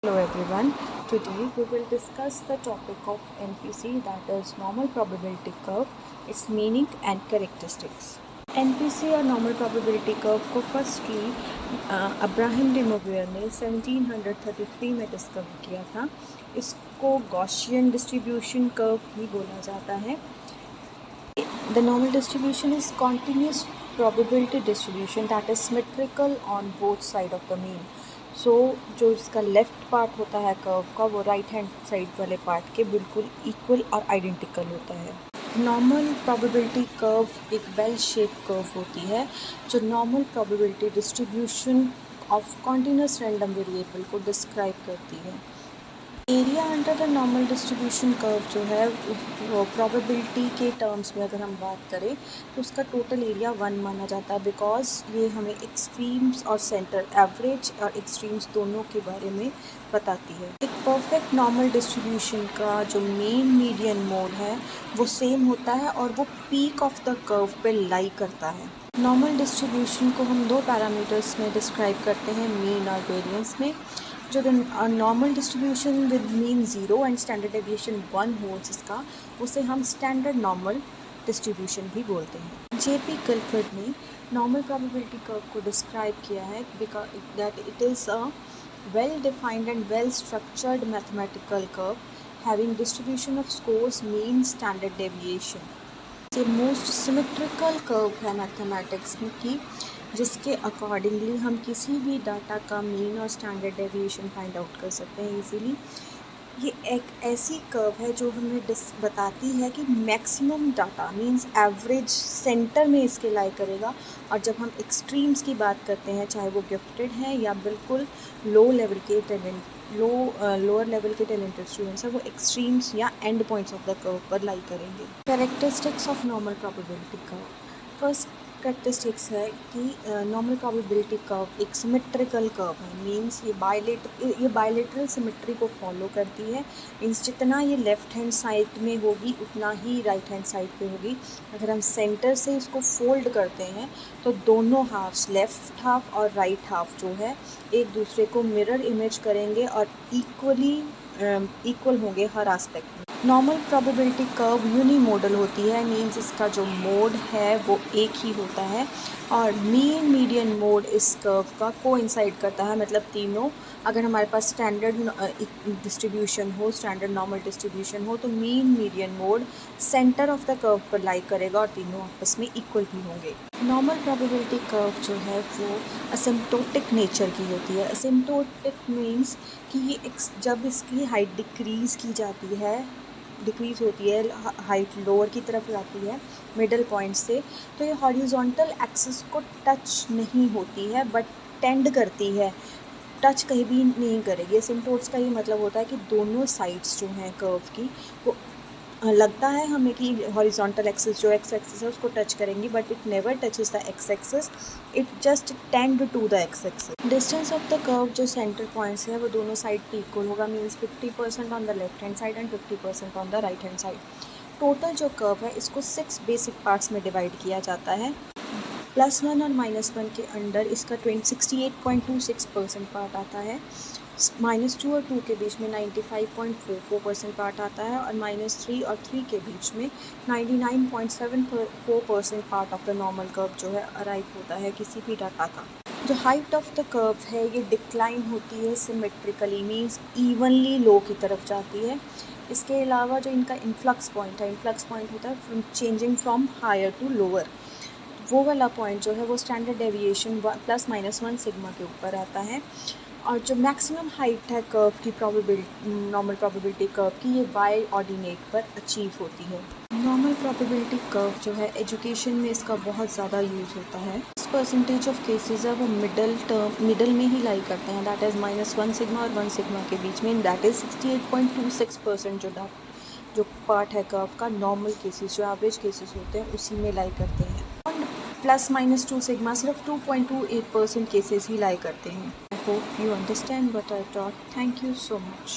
Hello everyone. Today we will discuss the topic of NPC, that is normal probability curve, its meaning and characteristics. NPC और normal probability curve को firstly Abraham डेमोवियर ने 1733 में discover किया था. इसको Gaussian distribution curve भी बोला जाता है. The normal distribution is continuous probability distribution that is symmetrical on both side of the mean. सो जो इसका लेफ़्ट पार्ट होता है कर्व का वो राइट हैंड साइड वाले पार्ट के बिल्कुल इक्वल और आइडेंटिकल होता है. नॉर्मल प्रोबेबिलिटी कर्व एक बेल शेप कर्व होती है जो normal probability distribution of continuous random variable को डिस्क्राइब करती है. Area under the normal distribution curve जो है वो प्रोबेबिलिटी के टर्म्स में अगर हम बात करें तो उसका टोटल एरिया 1 माना जाता है, बिकॉज ये हमें एक्सट्रीम्स और सेंटर एवरेज और एक्सट्रीम्स दोनों के बारे में बताती है. एक परफेक्ट नॉर्मल डिस्ट्रीब्यूशन का जो मेन मीडियन मोड है वो सेम होता है और वो पीक ऑफ द कर्व पे लाई करता है. नॉर्मल डिस्ट्रीब्यूशन को हम दो पैरामीटर्स में डिस्क्राइब करते हैं, मीन और वेरिएंस में. जो normal distribution with mean 0 and standard deviation 1 हो जिसका, उसे हम स्टैंडर्ड नॉर्मल डिस्ट्रीब्यूशन भी बोलते हैं. जेपी गिलफर्ड ने नॉर्मल प्रोबेबिलिटी कर्व को डिस्क्राइब किया है because that it is a well defined and well structured mathematical curve having distribution of scores, mean, standard deviation. ये मोस्ट सिमेट्रिकल कर्व है mathematics में की जिसके अकॉर्डिंगली हम किसी भी डाटा का मीन और स्टैंडर्ड डेविएशन फाइंड आउट कर सकते हैं इजीली. ये एक ऐसी कर्व है जो हमें बताती है कि maximum data means average centre में इसके लाई करेगा, और जब हम एक्सट्रीम्स की बात करते हैं चाहे वो गिफ्टेड हैं या बिल्कुल लोअर लेवल के टैलेंटेड स्टूडेंट्स हैं, वो एक्सट्रीम्स या and points of the curve पर लाई करेंगे. Characteristics of normal probability curve. First characteristics है कि नॉर्मल प्रोबेबिलिटी कर्व एक सिमेट्रिकल कर्व है. मींस ये बायलेटरल सिमेट्री को फॉलो करती है. मींस जितना ये लेफ़्ट हैंड साइड में होगी उतना ही राइट हैंड साइड पे होगी. अगर हम सेंटर से इसको फोल्ड करते हैं तो दोनों हाफ्स, लेफ़्ट हाफ और राइट हाफ जो है, एक दूसरे को मिरर इमेज करेंगे और इक्वल होंगे हर एस्पेक्ट में. नॉर्मल प्रोबेबिलिटी कर्व यूनिमोडल होती है. मींस इसका जो मोड है वो एक ही होता है और मीन मीडियन मोड इस कर्व का कोइंसाइड करता है. मतलब तीनों, अगर हमारे पास स्टैंडर्ड डिस्ट्रीब्यूशन हो, स्टैंडर्ड नॉर्मल डिस्ट्रीब्यूशन हो, तो mean median mode centre of the curve पर लाई करेगा और तीनों आपस में इक्वल भी होंगे. नॉर्मल प्रोबेबिलिटी कर्व जो है वो असिम्प्टोटिक नेचर की होती है. असिम्प्टोटिक मीन्स कि ये जब इसकी हाइट डिक्रीज़ होती है, हाइट लोअर की तरफ जाती है मिडल पॉइंट से, तो ये हॉरिजॉन्टल एक्सिस को टच नहीं होती है बट टेंड करती है. टच कहीं भी नहीं करेगी. एसिम्प्टोट्स का ये मतलब होता है कि दोनों साइड्स जो हैं कर्व की वो लगता है हमें कि हॉरिजॉन्टल एक्सिस जो एक्स एक्सिस है उसको टच करेंगी, but it never touches the x axis, it just tend to the x axis. Distance of the curve जो सेंटर पॉइंट्स है वो दोनों साइड पे इक्वल होगा. Means 50% on the left hand side and 50% on the right hand side. Total जो curve है इसको 6 basic parts में डिवाइड किया जाता है. +1 और -1 के अंडर इसका 68.26% पार्ट आता है. -2 और 2 के बीच में 95.44% पार्ट आता है और -3 और 3 के बीच में 99.74% part of the normal curve जो है अराइव होता है किसी भी डाटा का. जो हाइट ऑफ द कर्व है ये डिक्लाइन होती है सिमेट्रिकली, मींस इवनली लो की तरफ जाती है. इसके अलावा जो इनका इन्फ्लक्स पॉइंट होता है changing from higher to lower. वो वाला पॉइंट जो है वो स्टैंडर्ड डेविएशन +-1 सिग्मा के ऊपर आता है. और जो मैक्सिमम हाइट है कर्व की नॉर्मल प्रोबेबिलिटी कर्व की, ये वाई ऑर्डिनेट पर अचीव होती है. नॉर्मल प्रोबेबिलिटी कर्व जो है एजुकेशन में इसका बहुत ज़्यादा यूज़ होता है. परसेंटेज ऑफ केसेस है वो मिडल में ही लाई करते हैं. दैट इज़ -1 सिग्मा और 1 सिग्मा के बीच में. दैट इज़ 68.26% जो पार्ट है कर्व का नॉर्मल केसेस, जो एवरेज केसेस होते हैं उसी में लाई करते हैं. +-2 सिग्मा सिर्फ 2.28% केसेस ही लाई करते हैं. I hope you understand what I taught. Thank you so much.